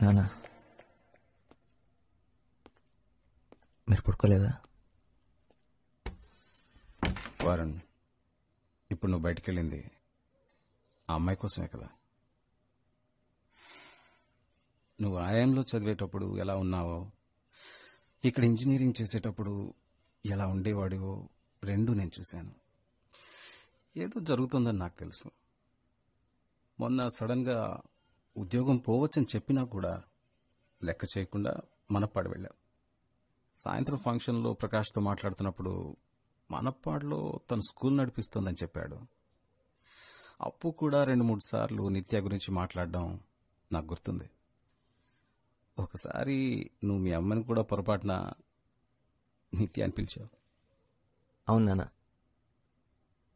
నానా మీరు పడుకోలేదా? వారన్, ఇప్పుడు నువ్వు బయటికి వెళ్ళింది ఆ అమ్మాయి కోసమే కదా. నువ్వు ఆయంలో చదివేటప్పుడు ఎలా ఉన్నావో, ఇక్కడ ఇంజనీరింగ్ చేసేటప్పుడు ఎలా ఉండేవాడివో రెండూ నేను చూశాను. ఏదో జరుగుతుందని నాకు తెలుసు. మొన్న సడన్గా ఉద్యోగం పోవచ్చని చెప్పినా కూడా లెక్క చేయకుండా మనప్పాడు వెళ్ళాం. సాయంత్రం ఫంక్షన్లో ప్రకాష్తో మాట్లాడుతున్నప్పుడు మనప్పాడులో తను స్కూల్ నడిపిస్తోందని చెప్పాడు. అప్పు కూడా 2-3 సార్లు నిత్య గురించి మాట్లాడడం నాకు గుర్తుంది. ఒకసారి నువ్వు మీ అమ్మని కూడా పొరపాటున నిత్య అని పిలిచావు. అవును నాన్న,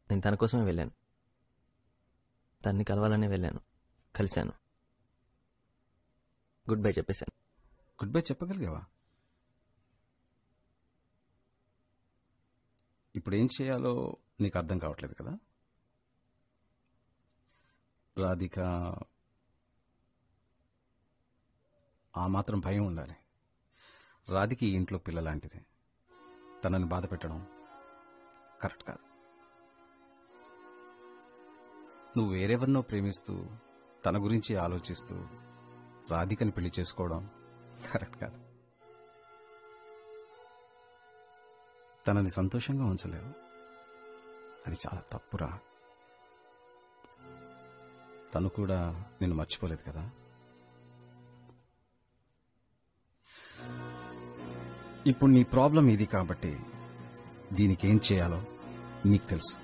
నేను తన కోసమే వెళ్ళాను. తన్ని కలవాలనే వెళ్ళాను, కలిశాను, గుడ్ బై చెప్పేశాను. గుడ్ బై చెప్పగలిగావా? ఇప్పుడు ఏం చేయాలో నీకు అర్థం కావట్లేదు కదా. రాధిక, ఆ మాత్రం భయం ఉండాలి. రాధిక ఈ ఇంట్లో పిల్లలాంటిది. తనని బాధ పెట్టడం కరెక్ట్ కాదు. నువ్వు వేరెవరినో ప్రేమిస్తూ తన గురించి ఆలోచిస్తూ రాధికని పెళ్లి చేసుకోవడం కరెక్ట్ కాదు. తనని సంతోషంగా ఉంచలేవు, అది చాలా తప్పురా. తను కూడా నిన్ను మర్చిపోలేదు కదా. ఇప్పుడు నీ ప్రాబ్లం ఇది కాబట్టి దీనికి ఏం చేయాలో నీకు తెలుసు.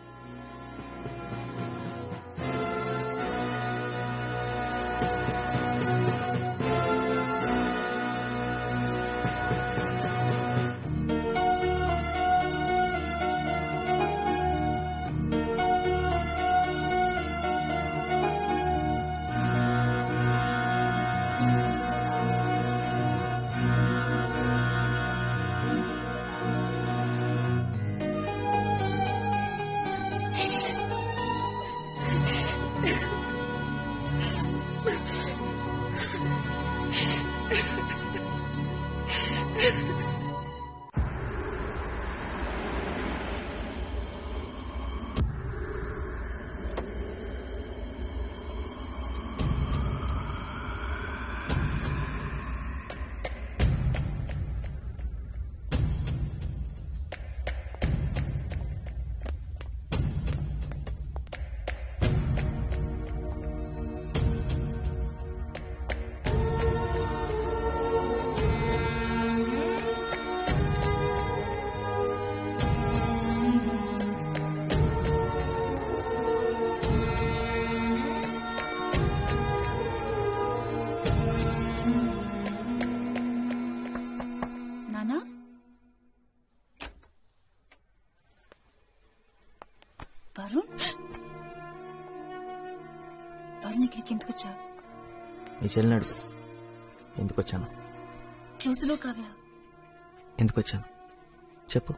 ఇక్కడికి ఎందుకు వచ్చా? నీ చెల్లినాడు ఎందుకు వచ్చాను? క్లోజ్లో కావ్య ఎందుకు వచ్చాను చెప్పు.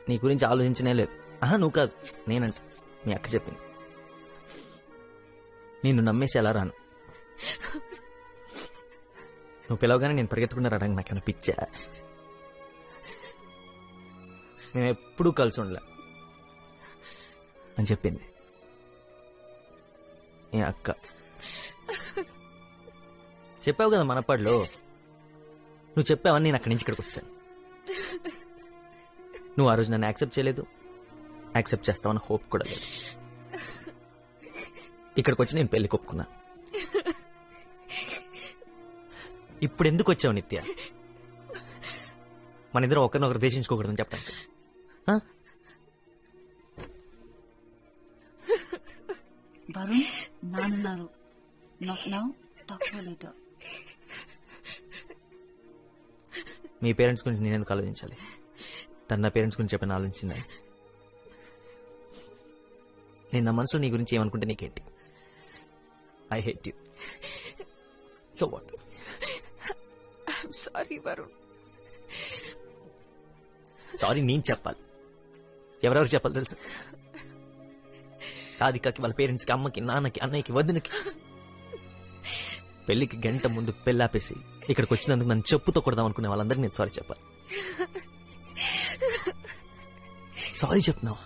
నీ గురించి ఆలోచించనే లేదు. నువ్వు కాదు, నేనంట. మీ అక్క చెప్పింది. నిన్ను నమ్మేసి ఎలా రాను? నువ్వు పిలవగానే నేను పరిగెత్తుకున్నా రావడానికి నాకేమైనా పిచ్చా? మేము ఎప్పుడూ కలిసి ఉండలే అని చెప్పింది ఏ అక్క. చెప్పావు కదా మనపాడులో, నువ్వు చెప్పావని నేను అక్కడి నుంచి ఇక్కడికి వచ్చాను. నువ్వు ఆ రోజు నన్ను యాక్సెప్ట్ చేయలేదు, యాక్సెప్ట్ చేస్తావన్న హోప్ కూడా లేదు. ఇక్కడికి వచ్చి నేను పెళ్లి కొప్పుకున్నా. ఇప్పుడు ఎందుకు వచ్చావు నిత్య? మన ఇద్దరం ఒకరినొకరు దేశించుకోకూడదని చెప్పడానికి. వరుణ్ నాన్నారు, నాట్ నౌ, టాక్ లేటర్. మీ పేరెంట్స్ గురించి నేను ఎందుకు ఆలోచించాలి? తన నా పేరెంట్స్ గురించి చెప్పిన ఆలోచించిందా? నేను నా మనసులో నీ గురించి ఏమనుకుంటే నీకేంటి? I hate you. So what? I'm sorry Varun. Sorry నేను చెప్పాలి. ఎవరెవరు చెప్పాలి తెలుసు? రాధికకి, వాళ్ళ పేరెంట్స్ కి, అమ్మకి, నాన్నకి, అన్నయ్యకి, వదినకి. పెళ్లికి గంట ముందు పెళ్ళాపేసి ఇక్కడికి వచ్చినందుకు నన్ను చెప్పుతో కొడదాం అనుకునే వాళ్ళందరికీ నేను సారీ చెప్పాలి. సారీ చెప్తున్నావా?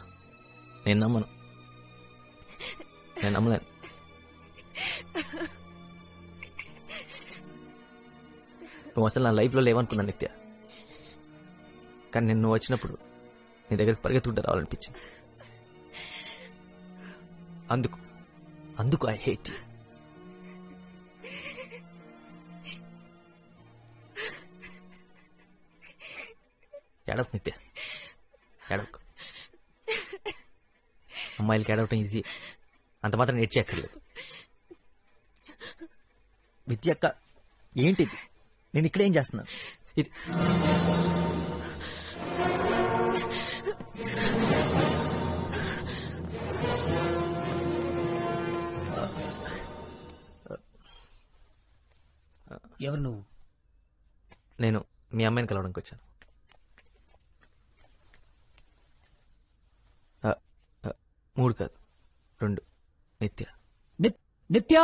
నేను నమ్మను, నేను నమ్మలేను. నువ్వు అసలు నా లైఫ్లో లేవనుకున్నా నిత్య. కానీ నేను నువ్వు వచ్చినప్పుడు నీ దగ్గరికి పరిగెత్తుకుంటూ రావాలనిపించింది. అందుకు ఐ హేట్ యూ. ఏడవకు నిత్య, ఏడవకు. అమ్మాయిలకి ఏడవటం ఈజీ, అంత మాత్రం నేర్చేయక్కర్లేదు. విద్య అక్క ఏంటిది? నేను ఇక్కడేం చేస్తున్నాను? ఇది ఎవరు నువ్వు? నేను మీ అమ్మాయిని కలవడానికి వచ్చాను. మూడు కాదు, 2. నిత్య. నిత్య?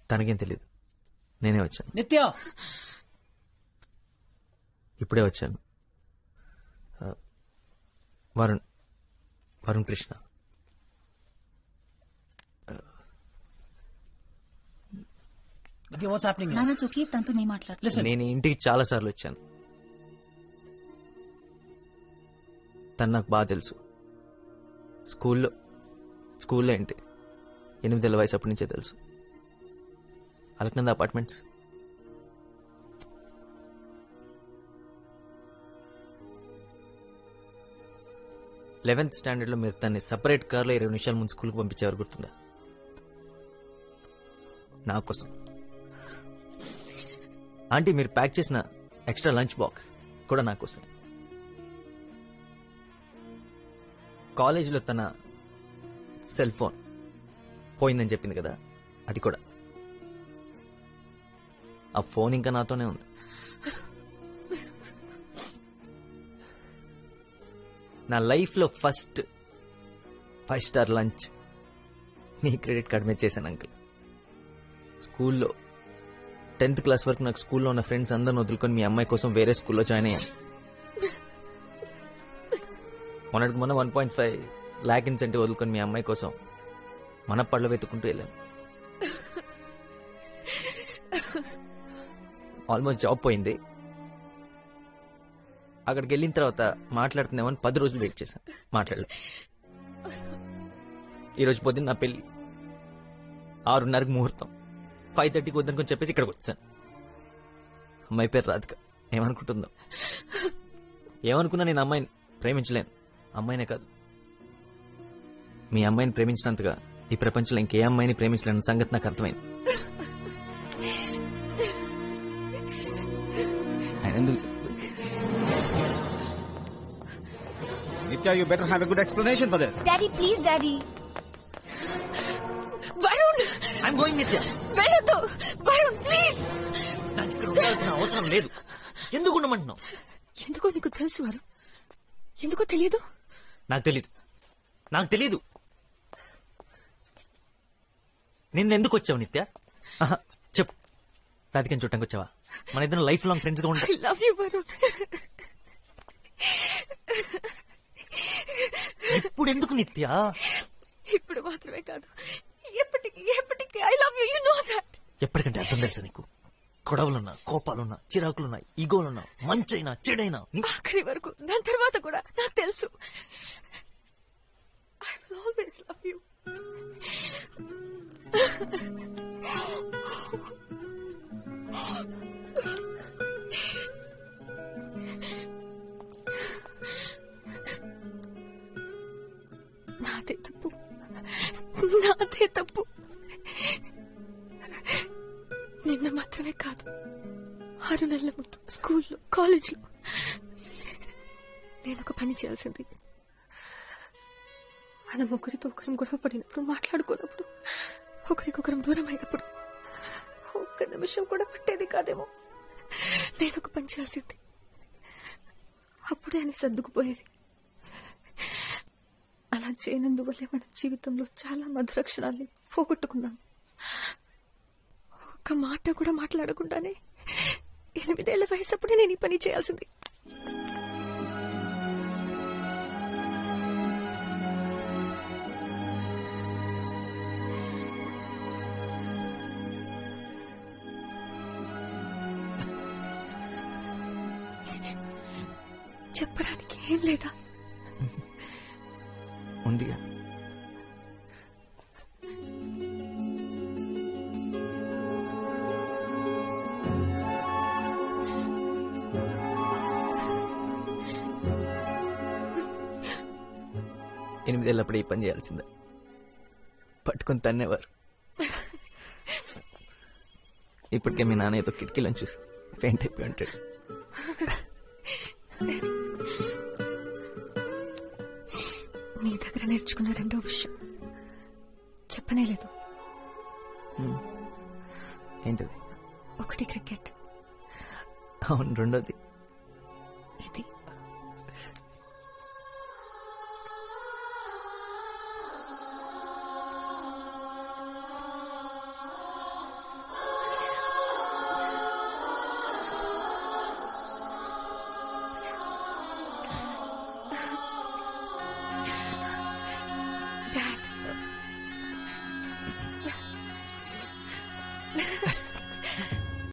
తనకేం తెలీదు, నేనే వచ్చాను. నిత్య ఇప్పుడే వచ్చాను. వరుణ్ కృష్ణ. What's happening? నాన్న చోకి తనతో నీ మాట్లాడు. నేను ఇంటికి చాలా సార్లు వచ్చాను. తను నాకు బాగా తెలుసు. స్కూల్లో ఏంటి 8 ఏళ్ల వయసు అప్పటి నుంచే తెలుసు. అలక్నంద అపార్ట్మెంట్స్. లెవెన్త్ స్టాండర్డ్ లో మీరు తన్ని సపరేట్ కార్లో 20 నిమిషాల ముందు స్కూల్కి పంపించేవారు, గుర్తుందా? నా కోసం. ఆంటీ మీరు ప్యాక్ చేసిన ఎక్స్ట్రా లంచ్ బాక్స్ కూడా నా కోసం. కాలేజీలో తన సెల్ ఫోన్ పోయిందని చెప్పింది కదా, అది కూడా. ఆ ఫోన్ ఇంకా నాతోనే ఉంది. నా లైఫ్లో ఫస్ట్ 5 స్టార్ లంచ్ మీ క్రెడిట్ కార్డ్ మీద చేశాను అంకుల్. స్కూల్లో 10th క్లాస్ వరకు నాకు స్కూల్లో ఉన్న ఫ్రెండ్స్ అందరిని వదులుకొని మీ అమ్మాయి కోసం వేరే స్కూల్లో జాయిన్ అయ్యాను. మొన్న 1.5 lakh ఇన్సెంటివ్ వదులుకొని మీ అమ్మాయి కోసం మన పళ్ళు వెతుక్కుంటూ వెళ్ళాను. ఆల్మోస్ట్ జాబ్ పోయింది. అక్కడికి వెళ్ళిన తర్వాత మాట్లాడుతున్నామని 10 రోజులు వెయిట్ చేశాను, మాట్లాడలేదు. ఈరోజు పొద్దున్న నా పెళ్లి, 6:30కి ముహూర్తం, 5:30కి వద్దనుకొని చెప్పేసి ఇక్కడికి వచ్చాను. అమ్మాయి పేరు రాధిక. ఏమనుకుంటుందో, ఏమనుకున్నా నేను అమ్మాయిని ప్రేమించలేను. అమ్మాయినే కాదు, మీ అమ్మాయిని ప్రేమించినంతగా ఈ ప్రపంచంలో ఇంకే అమ్మాయిని ప్రేమించలేని సంగతి నాకు అర్థమైంది. Nitya, you better have a good explanation for this. Daddy, please, Daddy. Varun! I'm going, Nitya. వెళ్ళొద్దు. Varun, please. నాకు ఇక్కడ ఉండాల్సిన అవసరం లేదు. ఎందుకు ఉండమంటున్నావు? ఎందుకో నీకు తెలుసు వరుణ్. ఎందుకో తెలియదు? నాకు తెలీదు. నిన్న ఎందుకు వచ్చావు నిత్య? చెప్పు. రాధికని చూడటానికి వచ్చావా? మన ఇద్దరు లైఫ్ లాంగ్ ఫ్రెండ్స్ గా ఉంటాం. I love you, Varun. ఇప్పుడు ఎందుకు నిత్య? ఇప్పుడు మాత్రమే కాదు, ఎప్పటికీ I love you, you know that. ఎప్పటికంటే అర్థం తెలుసా నీకు? గొడవలున్నా, కోపాలున్నా, చిరాకులున్నా, ఈగోలున్నా, మంచైనా చెడైనా ఆఖరి వరకు, దాని తర్వాత కూడా నాకు తెలుసు. I will always love you. నాదే తప్పు. నిన్న మాత్రమే కాదు, 6 నెలల ముందు స్కూల్లో, కాలేజ్లో నేను ఒక పని చేయాల్సింది. మన ముగ్గురితో ఒకరం గొడవ పడినప్పుడు, మాట్లాడుకున్నప్పుడు, ఒకరికొకరం దూరం అయినప్పుడు ఒక్క నిమిషం కూడా పట్టేది కాదేమో. నేను ఒక పని చేయాల్సింది. అప్పుడే అని సర్దుకుపోయేది. అలా చేయనందువల్లే మన జీవితంలో చాలా మధుర క్షణాల్ని పోగొట్టుకున్నాం. ఒక్క మాట కూడా మాట్లాడకుండానే 8 ఏళ్ల వయసు అప్పుడే నేను ఈ పని చేయాల్సింది. చెప్పడానికి ఏం లేదా? ఉందిగా. ఎనిమిదేళ్ళప్పుడే ఈ పని చేయాల్సిందే. పట్టుకొని తన్నేవారు. ఇప్పటికే మీ నాన్న ఏదో కిటికీలను చూసి పెయింట్ అయిపోయి ఉంటాడు. నీ దగ్గర నేర్చుకున్న రెండో విషయం చెప్పనే లేదు. ఏంటది? ఒకటి క్రికెట్. అవును, రెండోది